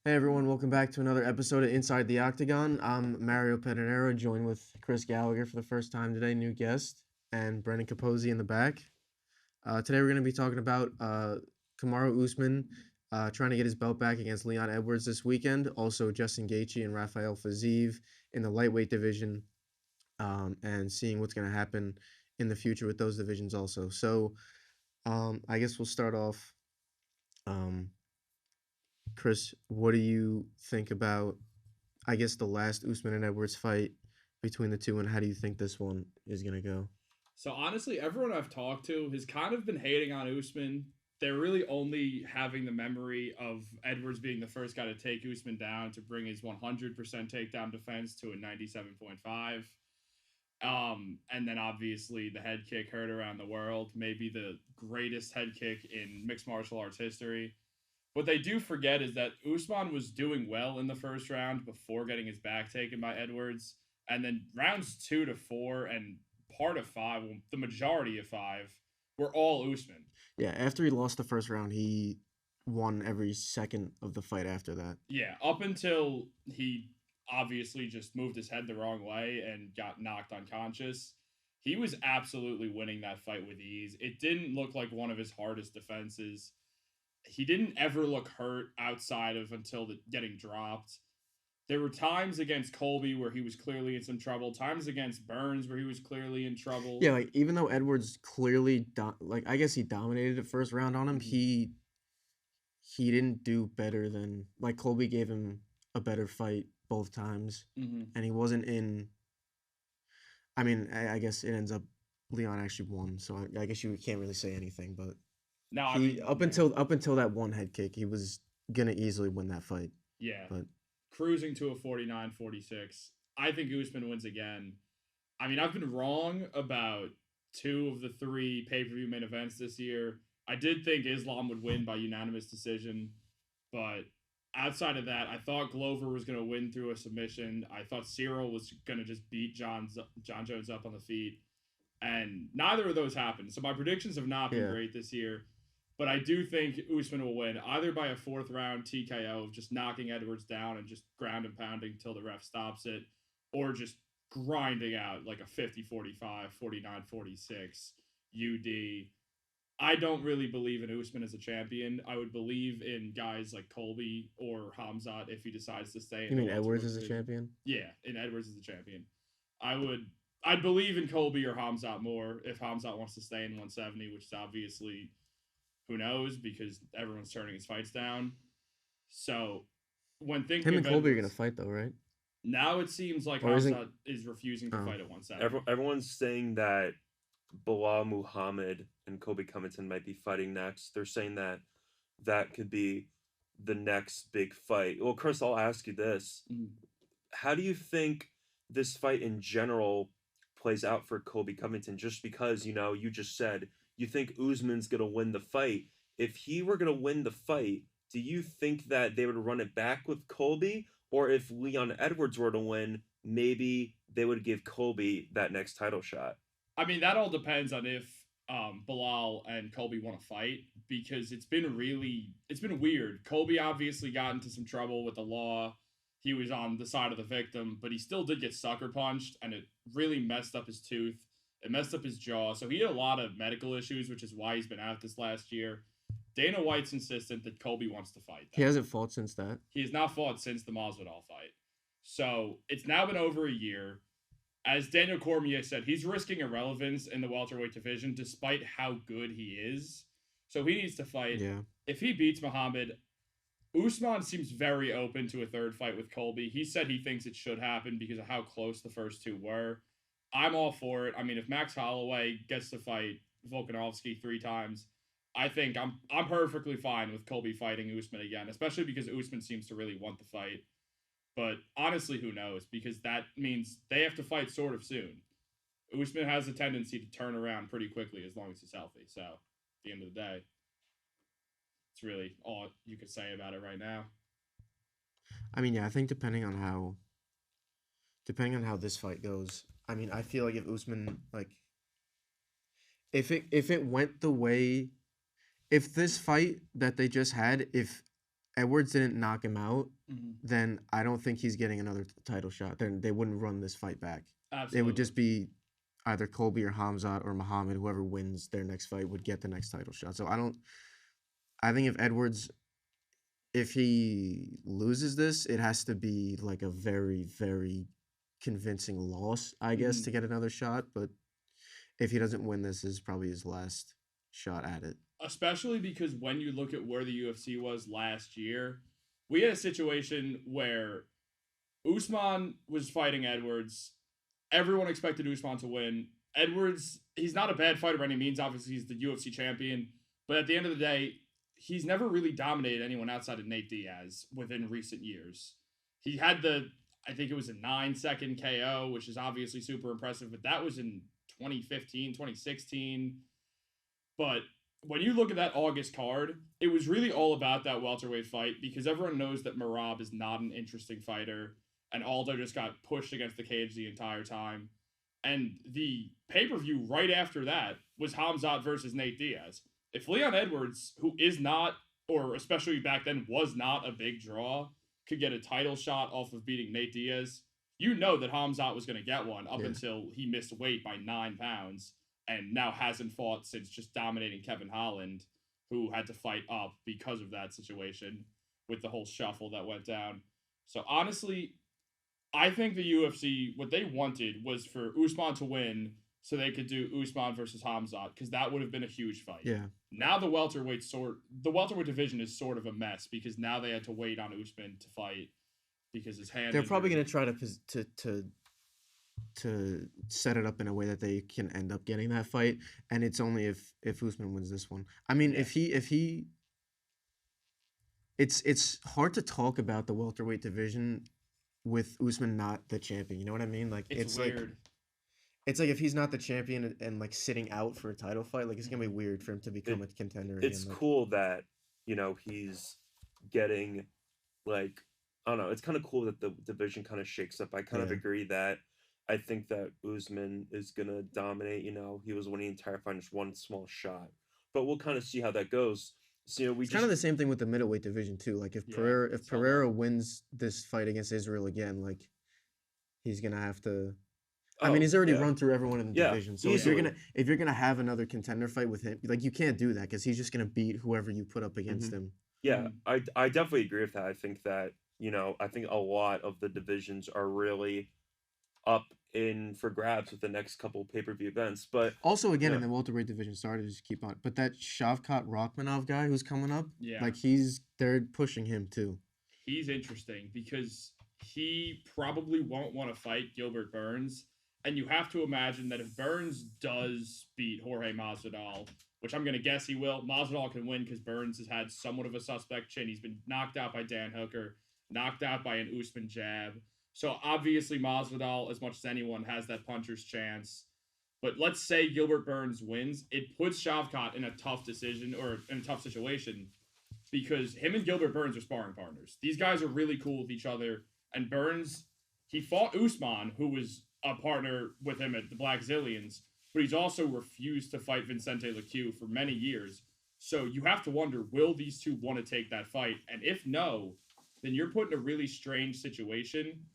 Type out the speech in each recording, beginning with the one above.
Hey everyone, welcome back to another episode of Inside the Octagon. I'm Mario Pedernero, joined with Chris Gallagher for the first time today, new guest, and Brennan Capozzi in the back. Today we're going to be talking about Kamaru Usman trying to get his belt back against Leon Edwards this weekend. Also, Justin Gaethje and Rafael Fiziev in the lightweight division, and seeing what's going to happen in the future with those divisions also. So, I guess we'll start off. Um, Chris, what do you think about, I guess, the last Usman and Edwards fight between the two, and how do you think this one is gonna go? So honestly, everyone I've talked to has kind of been hating on Usman. They're really only having the memory of Edwards being the first guy to take Usman down to bring his 100% takedown defense to a 97.5. And then obviously the head kick heard around the world, maybe the greatest head kick in mixed martial arts history. What they do forget is that Usman was doing well in the first round before getting his back taken by Edwards. And then rounds 2 to 4 and part of five, well, the majority of five, were all Usman. Yeah, after he lost the first round, he won every second of the fight after that. Yeah, up until he obviously just moved his head the wrong way and got knocked unconscious. He was absolutely winning that fight with ease. It didn't look like one of his hardest defenses. He didn't ever look hurt outside of until getting dropped. There were times against Colby where he was clearly in some trouble. Times against Burns where he was clearly in trouble. Yeah, like even though Edwards clearly like I guess he dominated the first round on him, Mhm. he didn't do better than, like, Colby gave him a better fight both times, Mhm. and he wasn't in. I mean, I guess it ends up Leon actually won, so I guess you can't really say anything, but No, I he mean, yeah, up until that one head kick, he was gonna easily win that fight, yeah, but. cruising to a 49-46. I think Usman wins again. I mean, I've been wrong about two of the three pay-per-view main events this year. I did think Islam would win by unanimous decision, but outside of that, I thought Glover was going to win through a submission. I thought Cyril was going to just beat John Jones up on the feet, and neither of those happened. So my predictions have not been Yeah. great this year, but I do think Usman will win either by a fourth round TKO of just knocking Edwards down and just ground and pounding till the ref stops it, or just grinding out like a 50-45, 49-46 UD. I don't really believe in Usman as a champion. I would believe in guys like Colby or Hamzat if he decides to stay in You the mean Edwards welterweight is a division. champion? Yeah, in Edwards as a champion. I would I'd believe in Colby or Hamzat more if Hamzat wants to stay in 170, which is obviously who knows because everyone's turning his fights down. So when thinking Him and of Colby are gonna Edwards, fight though, right? now it seems like Or isn't? Hamzat is refusing to Oh, fight at 170. Everyone's saying that Bilal Muhammad and Kobe Covington might be fighting next. They're saying that that could be the next big fight. Well, Chris, I'll ask you this: Mhm. how do you think this fight in general plays out for Kobe Covington? Just because you just said you think Usman's gonna win the fight. If he were gonna win the fight, do you think that they would run it back with Colby, or if Leon Edwards were to win, maybe they would give Colby that next title shot? I mean, that all depends on if Bilal and Colby want to fight because it's been weird. Colby obviously got into some trouble with the law. He was on the side of the victim, but he still did get sucker punched, and it really messed up his tooth. It messed up his jaw, so he had a lot of medical issues, which is why he's been out this last year. Dana White's insistent that Colby wants to fight, he though. hasn't fought since that. He has not fought since the Masvidal fight. So it's now been over a year. As Daniel Cormier said, he's risking irrelevance in the welterweight division despite how good he is. So he needs to fight. Yeah. If he beats Muhammad, Usman seems very open to a third fight with Colby. He said he thinks it should happen because of how close the first two were. I'm all for it. I mean, if Max Holloway gets to fight Volkanovski 3 times, I think I'm perfectly fine with Colby fighting Usman again, especially because Usman seems to really want the fight. But honestly, who knows? Because that means they have to fight sort of soon. Usman has a tendency to turn around pretty quickly as long as he's healthy. So at the end of the day, it's really all you could say about it right now. I mean, yeah, I think depending on how this fight goes, I mean, I feel like if Usman, like, if it went the way, if this fight that they just had, if Edwards didn't knock him out, Mhm. then I don't think he's getting another title shot. Then they wouldn't run this fight back. It would Absolutely. just be either Colby or Hamzat or Muhammad. Whoever wins their next fight would get the next title shot. So I don't. I think if Edwards, if he loses this, it has to be like a very, very convincing loss, I guess, Mhm. to get another shot. But if he doesn't win this, is probably his last shot at it. Especially because when you look at where the UFC was last year, we had a situation where Usman was fighting Edwards. Everyone expected Usman to win. Edwards, he's not a bad fighter by any means. Obviously, he's the UFC champion. But at the end of the day, he's never really dominated anyone outside of Nate Diaz within recent years. He had I think it was a 9-second KO, which is obviously super impressive, but that was in 2015, 2016. But when you look at that August card, it was really all about that welterweight fight because everyone knows that Marab is not an interesting fighter, and Aldo just got pushed against the cage the entire time. And the pay per view right after that was Hamzat versus Nate Diaz. If Leon Edwards, who is not, or especially back then was not a big draw, could get a title shot off of beating Nate Diaz, you know that Hamzat was going to get one up Yeah. until he missed weight by 9 pounds and now hasn't fought since just dominating Kevin Holland, who had to fight up because of that situation with the whole shuffle that went down. So honestly, I think the UFC, what they wanted was for Usman to win so they could do Usman versus Hamzat because that would have been a huge fight. Yeah. Now the welterweight division is sort of a mess because now they had to wait on Usman to fight because his hand. They're probably going to try to set it up in a way that they can end up getting that fight, and it's only if Usman wins this one. I mean, Yeah. if he, it's hard to talk about the welterweight division with Usman not the champion. You know what I mean? Like It's like weird. it's like if he's not the champion and like sitting out for a title fight, like it's gonna be weird for him to become a contender again. It's Like, cool that he's getting like I don't know. It's kind of cool that the division kind of shakes up. I kind of Yeah. agree that I think that Usman is gonna dominate. He was winning the entire fight, just one small shot. But we'll kind of see how that goes. So we it's kind of the same thing with the middleweight division too. Like if Yeah, Pereira it's held Pereira wins this fight against Israel again, like he's gonna have to. I mean, Oh, he's already yeah. run through everyone in the Yeah, division. So easily. if you're gonna have another contender fight with him, like you can't do that because he's just gonna beat whoever you put up against him. Yeah, I definitely agree with that. I think that I think a lot of the divisions are really up in for grabs with the next couple pay-per-view events. But Also, again, Yeah. in the welterweight division, sorry to just keep on, but that Shavkat Rachmanov guy who's coming up, Yeah. like they're pushing him too. He's interesting because he probably won't want to fight Gilbert Burns. And you have to imagine that if Burns does beat Jorge Masvidal, which I'm going to guess he will, Masvidal can win because Burns has had somewhat of a suspect chin. He's been knocked out by Dan Hooker, knocked out by an Usman jab. So obviously Masvidal, as much as anyone, has that puncher's chance. But let's say Gilbert Burns wins, it puts Shavkat in a tough decision or in a tough situation because him and Gilbert Burns are sparring partners. These guys are really cool with each other. And Burns, he fought Usman, who was a partner with him at the Black Zillions, but he's also refused to fight Vincente Leque for many years. So you have to wonder, will these two want to take that fight? And if no, then you're put in a really strange situation.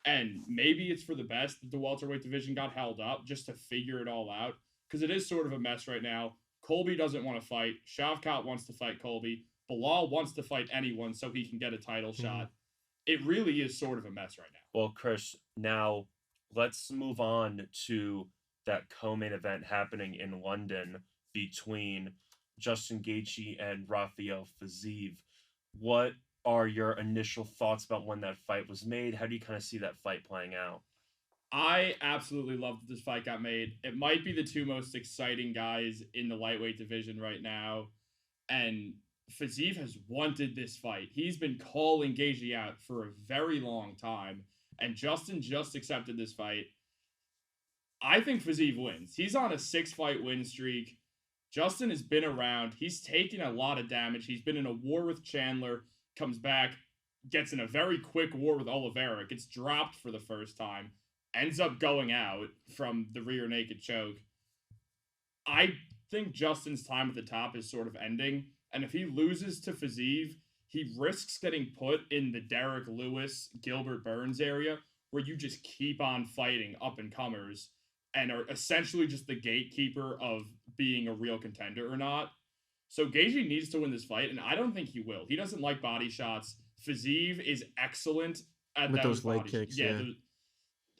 And maybe it's for the best that the welterweight division got held up just to figure it all out. Because it is sort of a mess right now. Colby doesn't want to fight. Shavkat wants to fight Colby. Bilal wants to fight anyone so he can get a title shot. It really is sort of a mess right now. Well, Chris, now let's move on to that co-main event happening in London between Justin Gaethje and Rafael Fiziev. What are your initial thoughts about when that fight was made? How do you kind of see that fight playing out? I absolutely love that this fight got made. It might be the two most exciting guys in the lightweight division right now. And Fiziev has wanted this fight. He's been calling Gaethje out for a very long time. And Justin just accepted this fight. I think Fiziev wins. He's on a 6-fight win streak. Justin has been around. He's taken a lot of damage. He's been in a war with Chandler, comes back, gets in a very quick war with Oliveira, gets dropped for the first time, ends up going out from the rear naked choke. I think Justin's time at the top is sort of ending. And if he loses to Fiziev, he risks getting put in the Derek Lewis, Gilbert Burns area where you just keep on fighting up and comers and are essentially just the gatekeeper of being a real contender or not. So Gaethje needs to win this fight, and I don't think he will. He doesn't like body shots. Fiziev is excellent at With those those leg body shots. kicks, Yeah, yeah.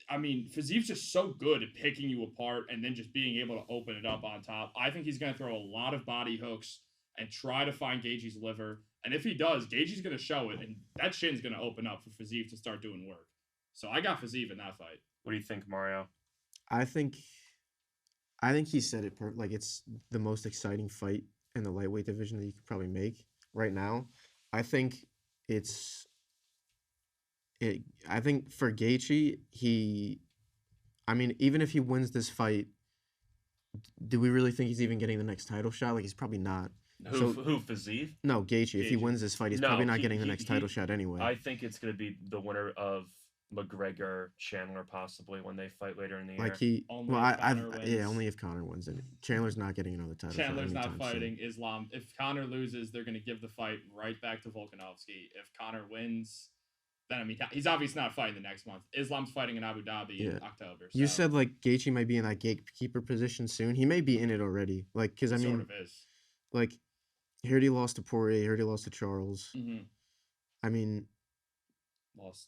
I mean, Fiziev's just so good at picking you apart and then just being able to open it up on top. I think he's going to throw a lot of body hooks and try to find Gaethje's liver. And if he does, Gaethje's going to show it, and that shin's going to open up for Fiziev to start doing work. So I got Fiziev in that fight. What do you think, Mario? I think he said it like it's the most exciting fight in the lightweight division that you could probably make right now. I think it's it. I think for Gaethje, I mean, even if he wins this fight, do we really think he's even getting the next title shot? Like, he's probably not. Who Fiziev? No, Gaethje. If he Gaethje. wins this fight, he's No, probably not he- getting the he- next he- title shot anyway. I think it's going to be the winner of McGregor Chandler possibly when they fight later in the year. Like he, Only well, if Conor wins. yeah, only if Conor wins. And Chandler's not getting another title. shot Chandler's not anytime soon. fighting Islam. If Conor loses, they're going to give the fight right back to Volkanovski. If Conor wins, then I mean, he's obviously not fighting the next month. Islam's fighting in Abu Dhabi in October. You so said like Gaethje might be in that gatekeeper position soon. He may be in it already. Like, because I it mean, sort of is. like, he already lost to Poirier. He already lost to Charles. Mm-hmm. I mean, Lost.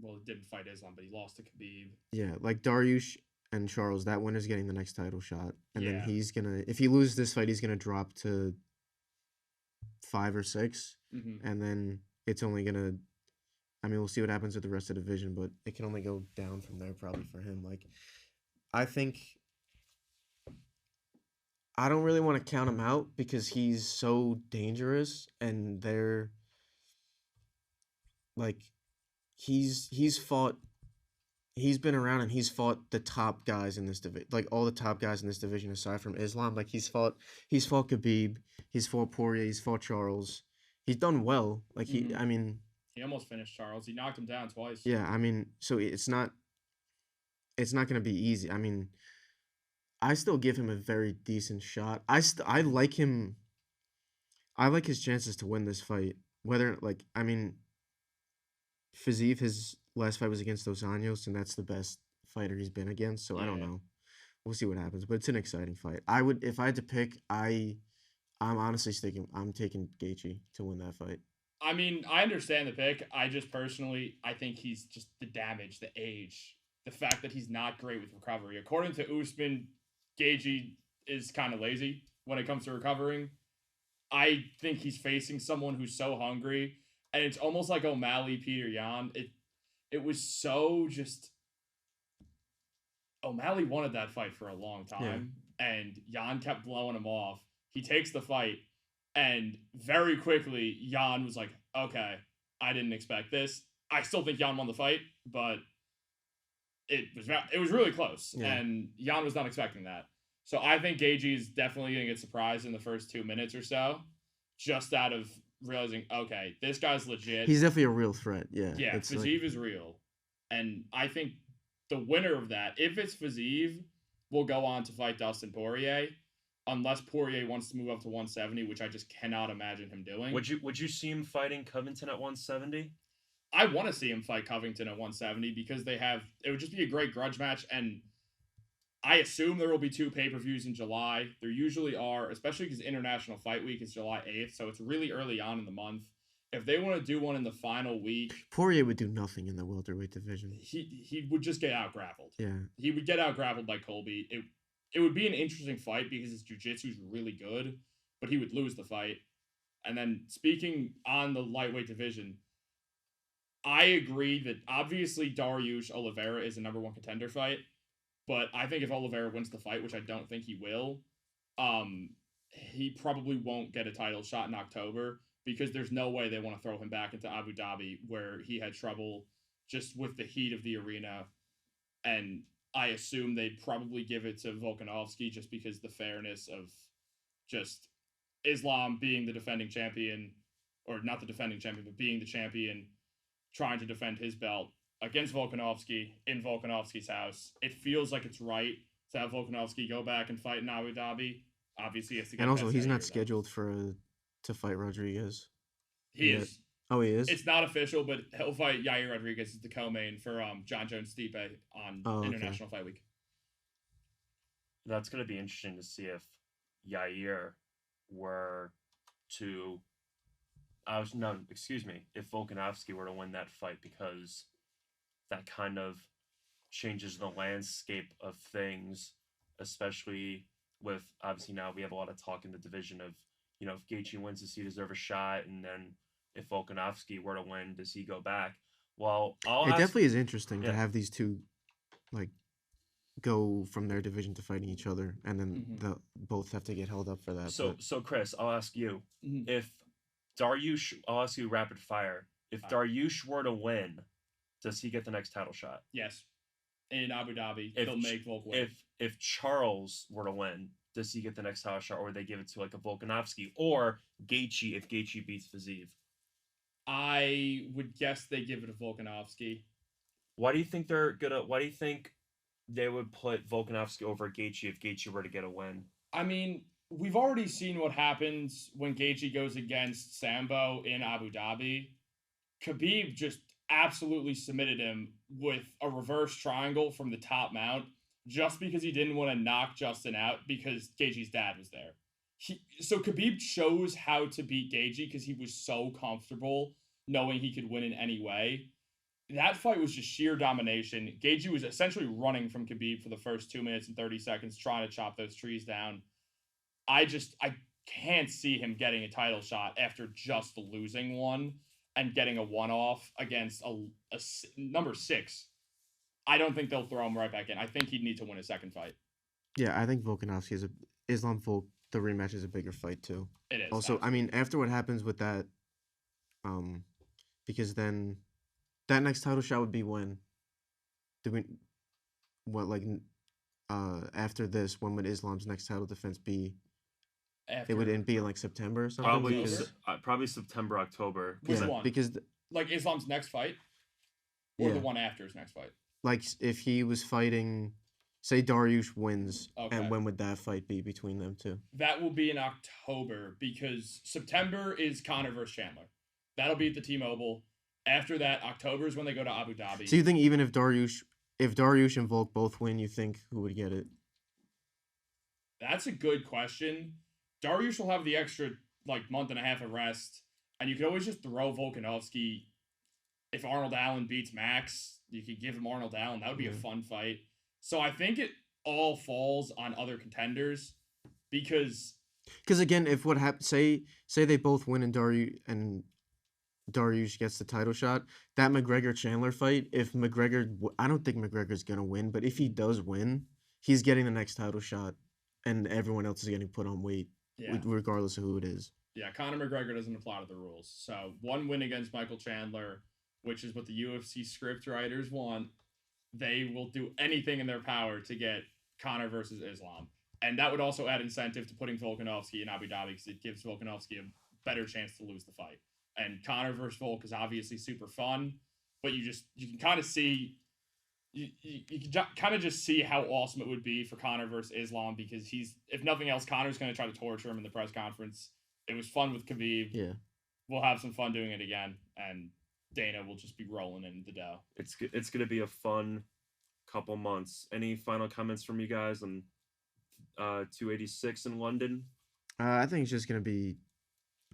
Well, he didn't fight Islam, but he lost to Khabib. yeah, like Dariush and Charles, that winner's getting the next title shot, and then Yeah. he's gonna, if he loses this fight, he's gonna drop to 5 or 6, Mm-hmm. and then it's only gonna. I mean, we'll see what happens with the rest of the division, but it can only go down from there probably for him. Like, I think I don't really want to count him out because he's so dangerous, and they're like he's been around and he's fought the top guys in this division, like all the top guys in this division aside from Islam. Like he's fought Khabib, he's fought Poirier, he's fought Charles. He's done well. Like Mhm. I mean, He almost finished Charles. He knocked him down twice. yeah, I mean, so it's not gonna be easy. I mean, I still give him a very decent shot. I like him. I like his chances to win this fight. Whether like I mean, Fiziev, his last fight was against Dos Anjos, and that's the best fighter he's been against. So I don't Yeah. know. We'll see what happens, but it's an exciting fight. I would, if I had to pick, I'm honestly sticking. I'm taking Gaethje to win that fight. I mean, I understand the pick. I just personally, I think he's just the damage, the age, the fact that he's not great with recovery. According to Usman, Gaethje is kind of lazy when it comes to recovering. I think he's facing someone who's so hungry, and it's almost like O'Malley, Peter Yan. It was so just. O'Malley wanted that fight for a long time, and Yan kept blowing him off. He takes the fight, and very quickly, Yan was like, okay, I didn't expect this. I still think Yan won the fight, but it was really close, Yeah. and Yan was not expecting that. So I think Gaethje is definitely going to get surprised in the first 2 minutes or so, just out of realizing, okay, this guy's legit. He's definitely a real threat. Yeah. Yeah, it's like- Fiziev is real. And I think the winner of that, if it's Fiziev, will go on to fight Dustin Poirier, unless Poirier wants to move up to 170, which I just cannot imagine him doing. Would you see him fighting Covington at 170? I want to see him fight Covington at 170 because it would just be a great grudge match, and I assume there will be 2 pay-per-views in July. There usually are, especially because International Fight Week is July 8th, so it's really early on in the month. If they want to do one in the final week, Poirier would do nothing in the welterweight division. he would just get out-grappled. Yeah. He would get out-grappled by Colby. It would be an interesting fight because his jiu-jitsu is really good, but he would lose the fight. And then speaking on the lightweight division, I agree that obviously Dariush Oliveira is a number 1 contender fight, but I think if Oliveira wins the fight, which I don't think he will, he probably won't get a title shot in October because there's no way they want to throw him back into Abu Dhabi where he had trouble just with the heat of the arena. And I assume they'd probably give it to Volkanovski just because the fairness of just Islam being the defending champion, or not the defending champion, but being the champion, trying to defend his belt against Volkanovski in Volkanovski's house. It feels like it's right to have Volkanovski go back and fight in Abu Dhabi. Obviously, he has to get And also, past he's that not year, though. scheduled to fight Rodriguez. He Yeah. is. Oh, he is. It's not official, but he'll fight Yair Rodriguez as the co-main for John Jones Stipe on Oh, okay. International Fight Week. That's going to be interesting to see if Yair were to. No, excuse me. If Volkanovski were to win that fight, because that kind of changes the landscape of things, especially with obviously now we have a lot of talk in the division of, if Gaethje wins, does he deserve a shot? And then if Volkanovski were to win, does he go back? Well, I'll It ask. definitely is interesting to Yeah. have these two, like, go from their division to fighting each other, and then the both have to get held up for that. So Chris, I'll ask you Mhm. if I'll ask you rapid fire. If Dariush were to win, does he get the next title shot? Yes. In Abu Dhabi, If they'll make Volk win. If Charles were to win, does he get the next title shot, or would they give it to like a Volkanovski or Gaethje if Gaethje beats Fiziev? I would guess they give it to Volkanovski. Why do you think Why do you think they would put Volkanovski over Gaethje if Gaethje were to get a win? I mean, we've already seen what happens when Gaethje goes against Sambo in Abu Dhabi. Khabib just absolutely submitted him with a reverse triangle from the top mount just because he didn't want to knock Justin out because Gaethje's dad was there. So Khabib chose how to beat Gaethje because he was so comfortable knowing he could win in any way. That fight was just sheer domination. Gaethje was essentially running from Khabib for the first 2 minutes and 30 seconds, trying to chop those trees down. I can't see him getting a title shot after just losing one and getting a one-off against a number 6. I don't think they'll throw him right back in. I think he'd need to win a second fight. Yeah, I think Volkanovski is Islam Volk. The rematch is a bigger fight too. It is. Also, absolutely. I mean, after what happens with that, because then that next title shot would be when? Do we what like after this? When would Islam's next title defense be? After, It would be in like September or something. Probably because, probably September, October. Which yeah, one? because like Islam's next fight, or yeah, the one after his next fight. like if he was fighting, say Dariush wins, Okay. and when would that fight be between them two? That will be in October because September is Conor versus Chandler. That'll be at the T-Mobile. After that, October is when they go to Abu Dhabi. So you think even if Dariush and Volk both win, you think who would get it? That's a good question. Dariush will have the extra month and a half of rest, and you could always just throw Volkanovski. If Arnold Allen beats Max, you could give him Arnold Allen. That would be a fun fight. So I think it all falls on other contenders because again, if what happens, say they both win and Dariush gets the title shot, that McGregor Chandler fight. If McGregor, I don't think McGregor's gonna win, but if he does win, he's getting the next title shot, and everyone else is getting put on weight, regardless of who it is. Yeah, Conor McGregor doesn't apply to the rules. So one win against Michael Chandler, which is what the UFC script writers want. They will do anything in their power to get Conor versus Islam. And that would also add incentive to putting Volkanovski in Abu Dhabi because it gives Volkanovski a better chance to lose the fight. And Conor versus Volk is obviously super fun, but you can kind of see you can kind of just see how awesome it would be for Conor versus Islam because if nothing else, Conor's going to try to torture him in the press conference. It was fun with Khabib. Yeah. We'll have some fun doing it again, and Dana will just be rolling in the dough. It's going to be a fun couple months. Any final comments from you guys on 286 in London? I think it's just gonna be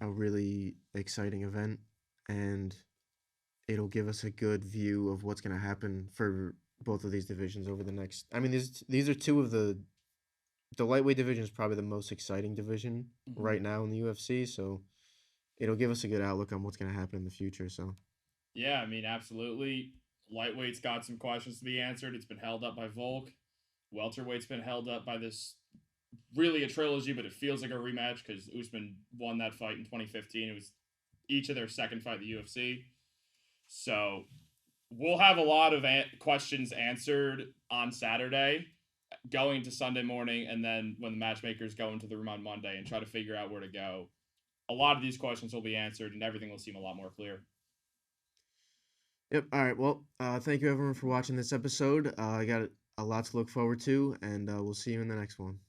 a really exciting event, and it'll give us a good view of what's gonna happen for both of these divisions over the next. I mean, these are two of the lightweight division is probably the most exciting division right now in the UFC. So it'll give us a good outlook on what's gonna happen in the future. So. Yeah, I mean, absolutely. Lightweight's got some questions to be answered. It's been held up by Volk. Welterweight's been held up by this really a trilogy, but it feels like a rematch because Usman won that fight in 2015. It was each of their second fight in the UFC. So we'll have a lot of questions answered on Saturday, going to Sunday morning, and then when the matchmakers go into the room on Monday and try to figure out where to go. A lot of these questions will be answered, and everything will seem a lot more clear. Yep. All right. Well, thank you everyone for watching this episode. I got a lot to look forward to, and we'll see you in the next one.